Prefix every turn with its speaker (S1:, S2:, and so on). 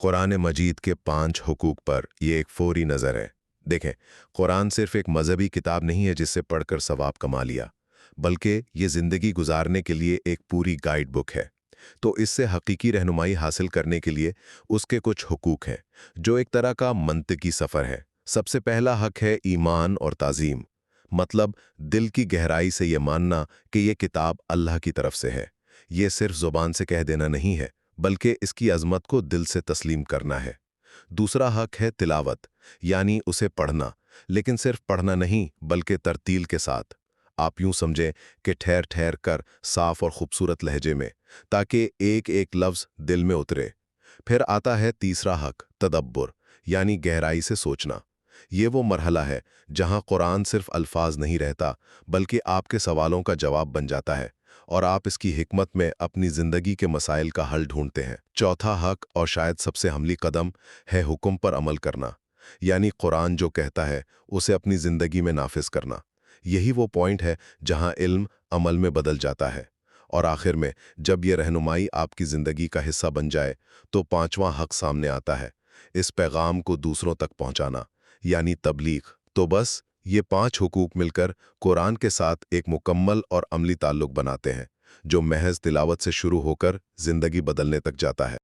S1: कुरान मजीद के 5 हुकूक पर ये एक फौरी नज़र है। देखें, कुरान सिर्फ एक मजहबी किताब नहीं है जिससे पढ़कर सवाब कमा लिया, बल्कि ये ज़िंदगी गुजारने के लिए एक पूरी गाइड बुक है। तो इससे हकीकी रहनुमाई हासिल करने के लिए उसके कुछ हुकूक हैं, जो एक तरह का मंतिकी सफ़र है। सबसे पहला हक है ईमान और ताज़ीम, मतलब दिल की गहराई से ये मानना कि ये किताब अल्लाह की तरफ से है। ये सिर्फ ज़ुबान से कह देना नहीं है, बल्कि इसकी अज़मत को दिल से तस्लीम करना है। दूसरा हक है तिलावत, यानी उसे पढ़ना, लेकिन सिर्फ पढ़ना नहीं बल्कि तरतील के साथ। आप यूं समझें कि ठहर ठहर कर साफ और खूबसूरत लहजे में, ताकि एक एक लफ्ज़ दिल में उतरे। फिर आता है तीसरा हक, तदब्बुर, यानी गहराई से सोचना। ये वो मरहला है जहां कुरान सिर्फ अल्फाज नहीं रहता, बल्कि आपके सवालों का जवाब बन जाता है और आप इसकी हिकमत में अपनी ज़िंदगी के मसाइल का हल ढूंढते हैं। चौथा हक, और शायद सबसे हमली कदम, है हुक्म पर अमल करना, यानी कुरान जो कहता है उसे अपनी ज़िंदगी में नाफिज करना। यही वो पॉइंट है जहां इल्म अमल में बदल जाता है। और आखिर में, जब ये रहनुमाई आपकी ज़िंदगी का हिस्सा बन जाए, तो पांचवां हक सामने आता है, इस पैगाम को दूसरों तक पहुंचाना, यानी तबलीग। तो बस ये 5 हुकूक मिलकर कुरान के साथ एक मुकम्मल और अमली ताल्लुक बनाते हैं, जो महज तिलावत से शुरू होकर ज़िंदगी बदलने तक जाता है।